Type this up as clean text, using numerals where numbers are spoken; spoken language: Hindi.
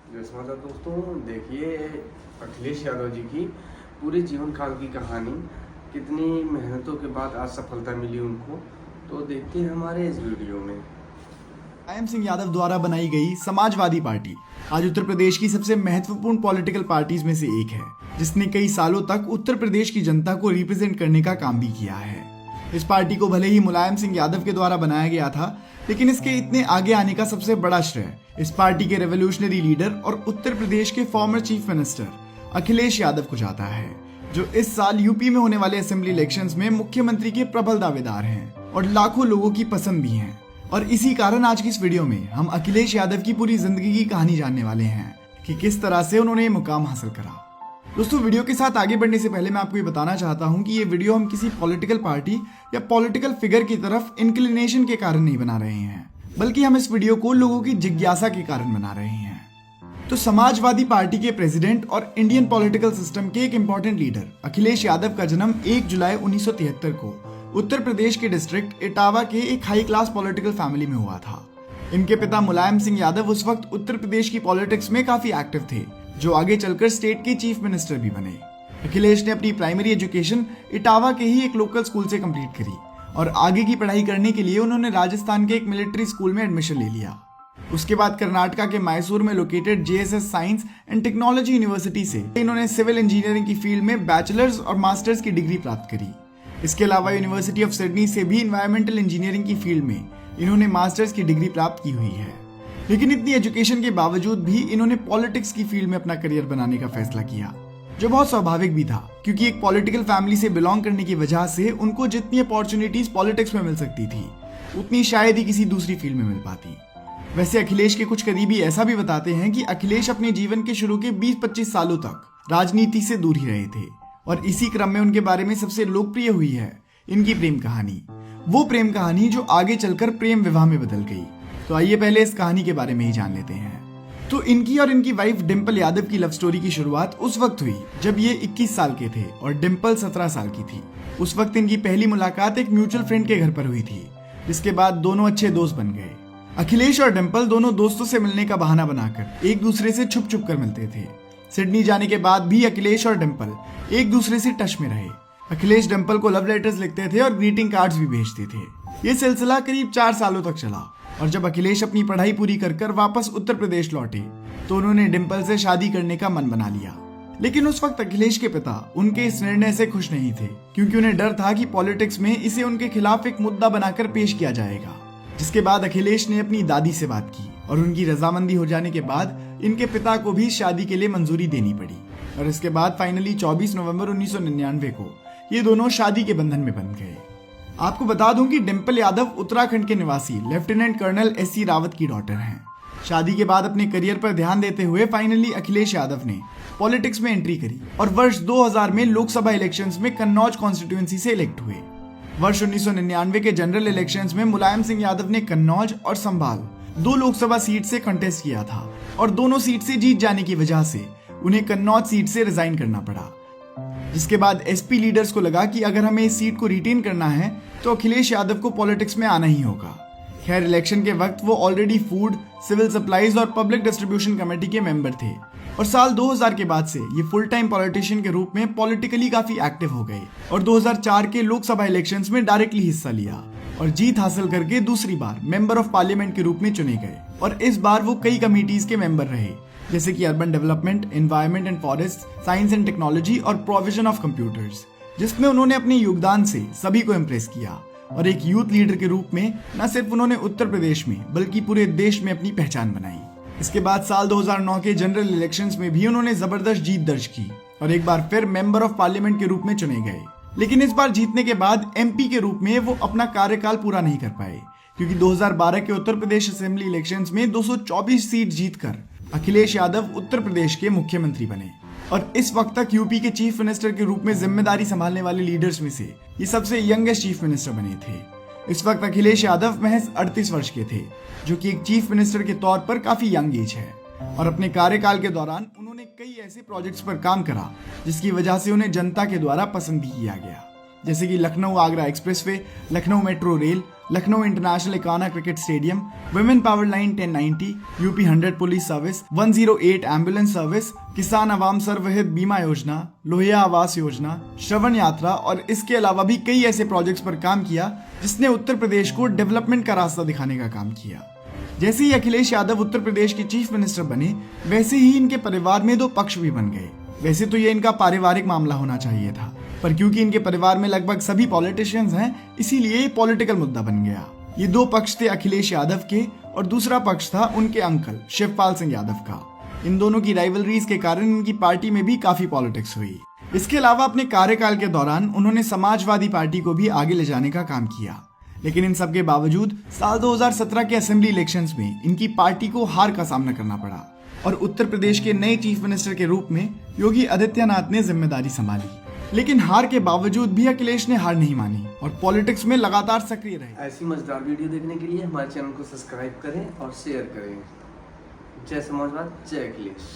जय माता दोस्तों, देखिए अखिलेश यादव जी की पूरे जीवन काल की कहानी। कितनी मेहनतों के बाद आज सफलता मिली उनको, तो देखते हैं हमारे इस वीडियो में। मुलायम सिंह यादव द्वारा बनाई गई समाजवादी पार्टी आज उत्तर प्रदेश की सबसे महत्वपूर्ण पॉलिटिकल पार्टीज में से एक है, जिसने कई सालों तक उत्तर प्रदेश की जनता को रिप्रेजेंट करने का काम भी किया है। इस पार्टी को भले ही मुलायम सिंह यादव के द्वारा बनाया गया था, लेकिन इसके इतने आगे आने का सबसे बड़ा श्रेय इस पार्टी के रेवोल्यूशनरी लीडर और उत्तर प्रदेश के former chief minister Akhilesh Yadav को जाता है, जो इस साल यूपी में होने वाले असेंबली इलेक्शंस में मुख्यमंत्री के प्रबल दावेदार हैं और लाखों लोगों की पसंद भी हैं। और इसी कारण आज की इस वीडियो में हम अखिलेश यादव की पूरी जिंदगी की कहानी जानने वाले हैं कि किस तरह से उन्होंने ये मुकाम हासिल करा। दोस्तों, वीडियो के साथ आगे बढ़ने से पहले मैं आपको ये बताना चाहता हूँ कि ये वीडियो हम किसी पॉलिटिकल पार्टी या पॉलिटिकल फिगर की तरफ इंक्लिनेशन के कारण नहीं बना रहे हैं, बल्कि हम इस वीडियो को लोगों की जिज्ञासा के कारण बना रहे हैं। तो समाजवादी पार्टी के प्रेसिडेंट और इंडियन पॉलिटिकल सिस्टम के एक इंपॉर्टेंट लीडर अखिलेश यादव का जन्म 1 जुलाई 1973 को उत्तर प्रदेश के डिस्ट्रिक्ट इटावा के एक हाई क्लास पॉलिटिकल फैमिली में हुआ था। इनके पिता मुलायम सिंह यादव उस वक्त उत्तर प्रदेश की पॉलिटिक्स में काफी एक्टिव थे, जो आगे चलकर स्टेट के चीफ मिनिस्टर भी बने। अखिलेश ने अपनी प्राइमरी एजुकेशन इटावा के ही एक लोकल स्कूल से कंप्लीट करी और आगे की पढ़ाई करने के लिए उन्होंने राजस्थान के एक मिलिट्री स्कूल में एडमिशन ले लिया। उसके बाद कर्नाटका के मैसूर में located JSS science and technology university से इन्होंने सिविल इंजीनियरिंग की फील्ड में बैचलर्स और मास्टर्स की डिग्री प्राप्त करी। इसके अलावा यूनिवर्सिटी ऑफ सिडनी से भी इन्वायरमेंटल इंजीनियरिंग की फील्ड में इन्होंने मास्टर्स की डिग्री प्राप्त की हुई है। लेकिन इतनी एजुकेशन के बावजूद भी इन्होंने पॉलिटिक्स की फील्ड में अपना करियर बनाने का फैसला किया, जो बहुत स्वाभाविक भी था, क्योंकि एक पॉलिटिकल फैमिली से बिलोंग करने की वजह से उनको जितनी अपॉर्चुनिटीज पॉलिटिक्स में मिल सकती थी, उतनी शायद ही किसी दूसरी फील्ड में मिल पाती। वैसे अखिलेश के कुछ करीबी ऐसा भी बताते हैं कि अखिलेश अपने जीवन के शुरू के 20-25 सालों तक राजनीति से दूर ही रहे थे, और इसी क्रम में उनके बारे में सबसे लोकप्रिय हुई है इनकी प्रेम कहानी, वो प्रेम कहानी जो आगे चलकर प्रेम विवाह में बदल गई। तो आइए पहले इस कहानी के बारे में ही जान लेते हैं। तो इनकी और इनकी वाइफ डिंपल यादव की लव स्टोरी की शुरुआत उस वक्त हुई जब ये 21 साल के थे और डिंपल 17 साल की थी। उस वक्त इनकी पहली मुलाकात एक म्यूचुअल फ्रेंड के घर पर हुई थी, जिसके बाद दोनों अच्छे दोस्त बन गए। अखिलेश और डिंपल दोनों दोस्तों से मिलने का बहाना बनाकर एक दूसरे से छुप छुप कर मिलते थे। सिडनी जाने के बाद भी अखिलेश और डिंपल एक दूसरे से टच में रहे। अखिलेश डिंपल को लव लेटर्स लिखते थे और ग्रीटिंग कार्ड्स भी भेजते थे। ये सिलसिला करीब 4 सालों तक चला, और जब अखिलेश अपनी पढ़ाई पूरी कर वापस उत्तर प्रदेश लौटे तो उन्होंने डिंपल से शादी करने का मन बना लिया। लेकिन उस वक्त अखिलेश के पिता उनके इस निर्णय से खुश नहीं थे, क्योंकि उन्हें डर था कि पॉलिटिक्स में इसे उनके खिलाफ एक मुद्दा बनाकर पेश किया जाएगा। जिसके बाद अखिलेश ने अपनी दादी से बात की और उनकी रजामंदी हो जाने के बाद इनके पिता को भी शादी के लिए मंजूरी देनी पड़ी, और इसके बाद फाइनली 24 नवंबर 1999 को ये दोनों शादी के बंधन में बंध गए। आपको बता दूं कि डिंपल यादव उत्तराखंड के निवासी लेफ्टिनेंट कर्नल एस.सी. रावत की डॉटर हैं। शादी के बाद अपने करियर पर ध्यान देते हुए फाइनली अखिलेश यादव ने पॉलिटिक्स में एंट्री करी और वर्ष 2000 में लोकसभा इलेक्शंस में कन्नौज कॉन्स्टिट्यूएंसी से इलेक्ट हुए। वर्ष 1999 के जनरल इलेक्शंस में मुलायम सिंह यादव ने कन्नौज और संभाल 2 लोकसभा सीट से कंटेस्ट किया था, और दोनों सीट से जीत जाने की वजह से उन्हें कन्नौज सीट से रिजाइन करना पड़ा। जिसके बाद एसपी लीडर्स को लगा कि अगर हमें इस सीट को रिटेन करना है तो अखिलेश यादव को पॉलिटिक्स में आना ही होगा। खैर, इलेक्शन के वक्त वो ऑलरेडी फूड, सिविल सप्लाईज और पब्लिक डिस्ट्रीब्यूशन कमेटी के मेंबर थे, और साल 2000 के बाद से ये फुल टाइम पॉलिटिशियन के रूप में पॉलिटिकली काफी एक्टिव हो गए और 2004 के लोकसभा इलेक्शंस में डायरेक्टली हिस्सा लिया और जीत हासिल करके दूसरी बार मेंबर ऑफ पार्लियामेंट के रूप में चुने गए। और इस बार वो कई कमिटीज के मेंबर रहे, जैसे कि urban development, environment and forest, science and technology और प्रोविजन ऑफ कंप्यूटर्स, जिसमें उन्होंने अपने योगदान से सभी को इम्प्रेस किया। और एक यूथ लीडर के रूप में न सिर्फ उन्होंने उत्तर प्रदेश में बल्कि पूरे देश में अपनी पहचान बनाई। इसके बाद साल 2009 के जनरल इलेक्शंस में भी उन्होंने जबरदस्त जीत दर्ज की और एक बार फिर मेंबर ऑफ पार्लियामेंट के रूप में चुने गए। लेकिन इस बार जीतने के बाद एमपी के रूप में वो अपना कार्यकाल पूरा नहीं कर पाए, क्योंकि 2012 के उत्तर प्रदेश असेंबली इलेक्शंस में 224 सीट जीतकर अखिलेश यादव उत्तर प्रदेश के मुख्यमंत्री बने, और इस वक्त तक यूपी के चीफ मिनिस्टर के रूप में जिम्मेदारी संभालने वाले लीडर्स में से ये सबसे यंगेस्ट चीफ मिनिस्टर बने थे। इस वक्त अखिलेश यादव महज 38 वर्ष के थे, जो कि एक चीफ मिनिस्टर के तौर पर काफी यंग एज है, और अपने कार्यकाल के दौरान उन्होंने कई ऐसे प्रोजेक्ट्स पर काम करा जिसकी वजह से उन्हें जनता के द्वारा पसंद भी किया गया, जैसे कि Lucknow Agra expressway, Lucknow metro rail, Lucknow international Ekana cricket stadium, women power line 1090, UP 100 police service, 108 ambulance service, किसान आवाम सर्वहित बीमा योजना, लोहिया आवास योजना, श्रवण यात्रा और इसके अलावा भी कई ऐसे प्रोजेक्ट्स पर काम किया जिसने उत्तर प्रदेश को डेवलपमेंट का रास्ता दिखाने का काम किया। जैसे ही अखिलेश यादव उत्तर प्रदेश के चीफ मिनिस्टर बने, वैसे ही इनके परिवार में दो पक्ष भी बन गए। वैसे तो ये इनका पारिवारिक मामला होना चाहिए था, पर क्योंकि इनके परिवार में लगभग सभी पॉलिटिशियंस हैं, इसीलिए ये पॉलिटिकल मुद्दा बन गया। ये दो पक्ष थे अखिलेश यादव के और दूसरा पक्ष था उनके अंकल शिवपाल सिंह यादव का। इन दोनों की राइवलरीज के कारण इनकी पार्टी में भी काफी पॉलिटिक्स हुई। इसके अलावा अपने कार्यकाल के दौरान उन्होंने समाजवादी पार्टी को भी आगे ले जाने का काम किया, लेकिन इन सब के बावजूद साल 2017 के असेंबली इलेक्शंस में इनकी पार्टी को हार का सामना करना पड़ा और उत्तर प्रदेश के नए चीफ मिनिस्टर के रूप में योगी आदित्यनाथ ने जिम्मेदारी संभाली। लेकिन हार के बावजूद भी अखिलेश ने हार नहीं मानी और पॉलिटिक्स में लगातार सक्रिय रहे। ऐसी मजेदार वीडियो देखने के लिए हमारे चैनल को सब्सक्राइब करें और शेयर करें। जय समाजवाद, जय अखिलेश।